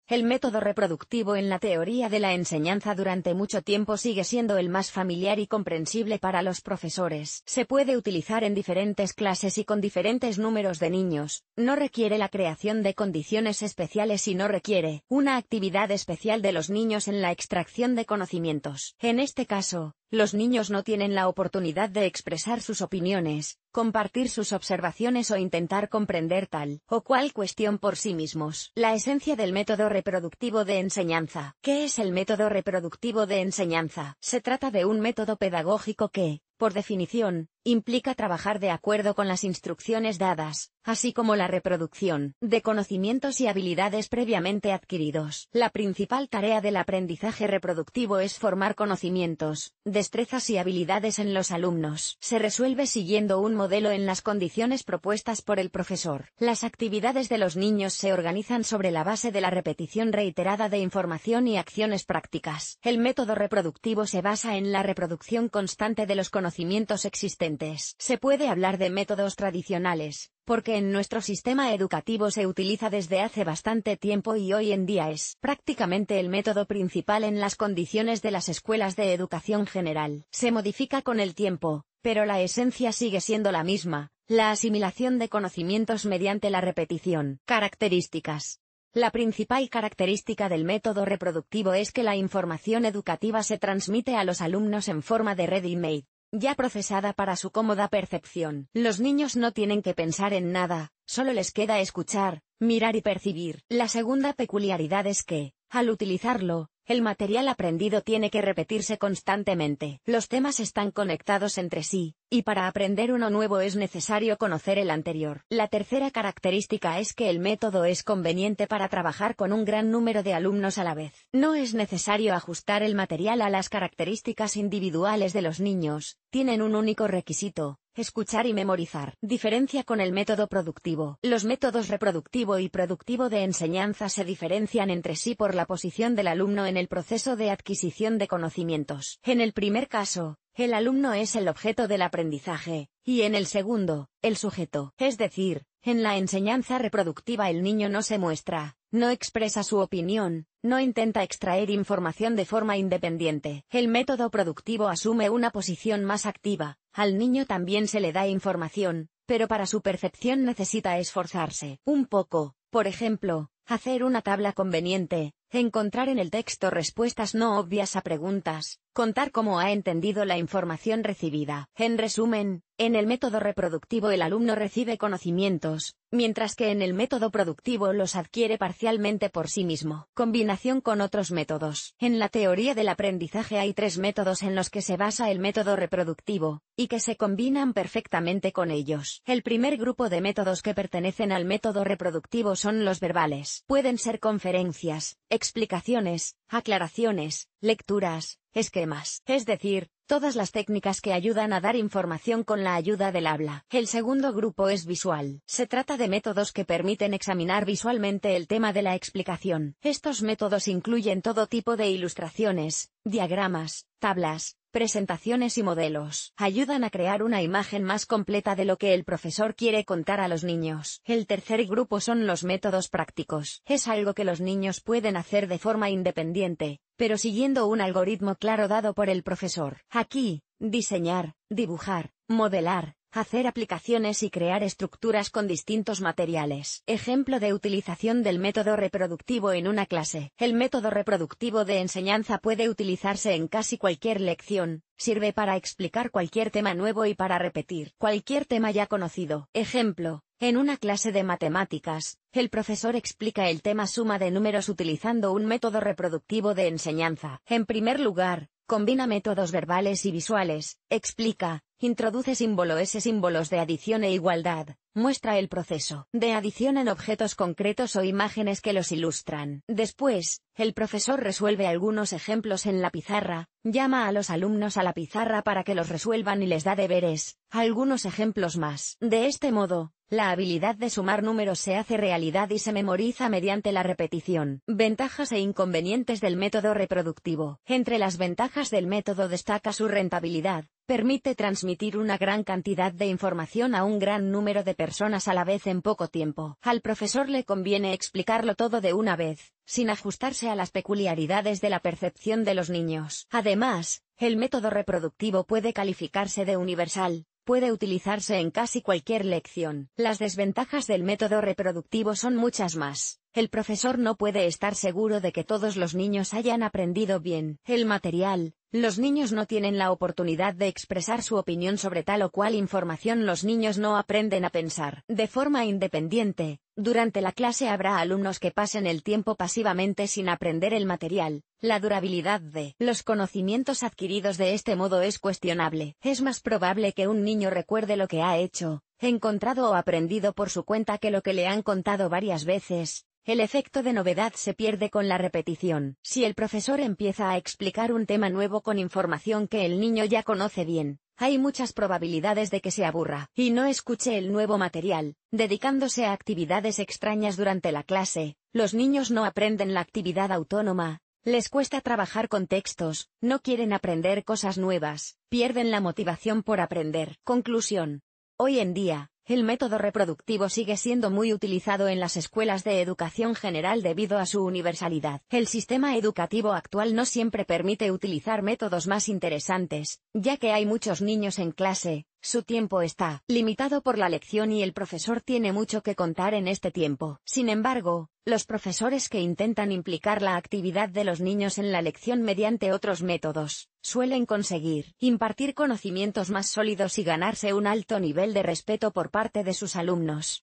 El método reproductivo en la teoría de la enseñanza durante mucho tiempo sigue siendo el más familiar y comprensible para los profesores. Se puede utilizar en diferentes clases y con diferentes números de niños, no requiere la creación de condiciones especiales y no requiere una actividad especial de los niños en la extracción de conocimientos. En este caso, los niños no tienen la oportunidad de expresar sus opiniones, compartir sus observaciones o intentar comprender tal o cual cuestión por sí mismos. La esencia del método reproductivo de enseñanza. ¿Qué es el método reproductivo de enseñanza? Se trata de un método pedagógico que, por definición, implica trabajar de acuerdo con las instrucciones dadas, así como la reproducción de conocimientos y habilidades previamente adquiridos. La principal tarea del aprendizaje reproductivo es formar conocimientos, destrezas y habilidades en los alumnos. Se resuelve siguiendo un modelo en las condiciones propuestas por el profesor. Las actividades de los niños se organizan sobre la base de la repetición reiterada de información y acciones prácticas. El método reproductivo se basa en la reproducción constante de los conocimientos existentes. Se puede hablar de métodos tradicionales, porque en nuestro sistema educativo se utiliza desde hace bastante tiempo y hoy en día es prácticamente el método principal en las condiciones de las escuelas de educación general. Se modifica con el tiempo, pero la esencia sigue siendo la misma, la asimilación de conocimientos mediante la repetición. Características. La principal característica del método reproductivo es que la información educativa se transmite a los alumnos en forma de ready-made, ya procesada para su cómoda percepción. Los niños no tienen que pensar en nada, solo les queda escuchar, mirar y percibir. La segunda peculiaridad es que, al utilizarlo, el material aprendido tiene que repetirse constantemente. Los temas están conectados entre sí, y para aprender uno nuevo es necesario conocer el anterior. La tercera característica es que el método es conveniente para trabajar con un gran número de alumnos a la vez. No es necesario ajustar el material a las características individuales de los niños, tienen un único requisito: escuchar y memorizar. Diferencia con el método productivo. Los métodos reproductivo y productivo de enseñanza se diferencian entre sí por la posición del alumno en el proceso de adquisición de conocimientos. En el primer caso, el alumno es el objeto del aprendizaje, y en el segundo, el sujeto. Es decir, en la enseñanza reproductiva el niño no se muestra, no expresa su opinión, no intenta extraer información de forma independiente. El método productivo asume una posición más activa. Al niño también se le da información, pero para su percepción necesita esforzarse un poco. Por ejemplo, hacer una tabla conveniente, encontrar en el texto respuestas no obvias a preguntas, contar cómo ha entendido la información recibida. En resumen, en el método reproductivo el alumno recibe conocimientos, mientras que en el método productivo los adquiere parcialmente por sí mismo. Combinación con otros métodos. En la teoría del aprendizaje hay tres métodos en los que se basa el método reproductivo, y que se combinan perfectamente con ellos. El primer grupo de métodos que pertenecen al método reproductivo son los verbales. Pueden ser conferencias, explicaciones, aclaraciones, lecturas, esquemas, es decir, todas las técnicas que ayudan a dar información con la ayuda del habla. El segundo grupo es visual. Se trata de métodos que permiten examinar visualmente el tema de la explicación. Estos métodos incluyen todo tipo de ilustraciones, diagramas, tablas, presentaciones y modelos. Ayudan a crear una imagen más completa de lo que el profesor quiere contar a los niños. El tercer grupo son los métodos prácticos. Es algo que los niños pueden hacer de forma independiente, pero siguiendo un algoritmo claro dado por el profesor. Aquí, diseñar, dibujar, modelar, hacer aplicaciones y crear estructuras con distintos materiales. Ejemplo de utilización del método reproductivo en una clase. El método reproductivo de enseñanza puede utilizarse en casi cualquier lección, sirve para explicar cualquier tema nuevo y para repetir cualquier tema ya conocido. Ejemplo, en una clase de matemáticas, el profesor explica el tema suma de números utilizando un método reproductivo de enseñanza. En primer lugar, combina métodos verbales y visuales, explica, introduce símbolos de adición e igualdad, muestra el proceso de adición en objetos concretos o imágenes que los ilustran. Después, el profesor resuelve algunos ejemplos en la pizarra, llama a los alumnos a la pizarra para que los resuelvan y les da deberes, algunos ejemplos más. De este modo, la habilidad de sumar números se hace realidad y se memoriza mediante la repetición. Ventajas e inconvenientes del método reproductivo. Entre las ventajas del método destaca su rentabilidad. Permite transmitir una gran cantidad de información a un gran número de personas a la vez en poco tiempo. Al profesor le conviene explicarlo todo de una vez, sin ajustarse a las peculiaridades de la percepción de los niños. Además, el método reproductivo puede calificarse de universal. Puede utilizarse en casi cualquier lección. Las desventajas del método reproductivo son muchas más. El profesor no puede estar seguro de que todos los niños hayan aprendido bien el material. Los niños no tienen la oportunidad de expresar su opinión sobre tal o cual información. Los niños no aprenden a pensar de forma independiente. Durante la clase habrá alumnos que pasen el tiempo pasivamente sin aprender el material. La durabilidad de los conocimientos adquiridos de este modo es cuestionable. Es más probable que un niño recuerde lo que ha hecho, encontrado o aprendido por su cuenta que lo que le han contado varias veces. El efecto de novedad se pierde con la repetición. Si el profesor empieza a explicar un tema nuevo con información que el niño ya conoce bien, hay muchas probabilidades de que se aburra y no escuche el nuevo material, dedicándose a actividades extrañas durante la clase. Los niños no aprenden la actividad autónoma, les cuesta trabajar con textos, no quieren aprender cosas nuevas, pierden la motivación por aprender. Conclusión. Hoy en día, el método reproductivo sigue siendo muy utilizado en las escuelas de educación general debido a su universalidad. El sistema educativo actual no siempre permite utilizar métodos más interesantes, ya que hay muchos niños en clase, su tiempo está limitado por la lección y el profesor tiene mucho que contar en este tiempo. Sin embargo, los profesores que intentan implicar la actividad de los niños en la lección mediante otros métodos, suelen conseguir impartir conocimientos más sólidos y ganarse un alto nivel de respeto por parte de sus alumnos.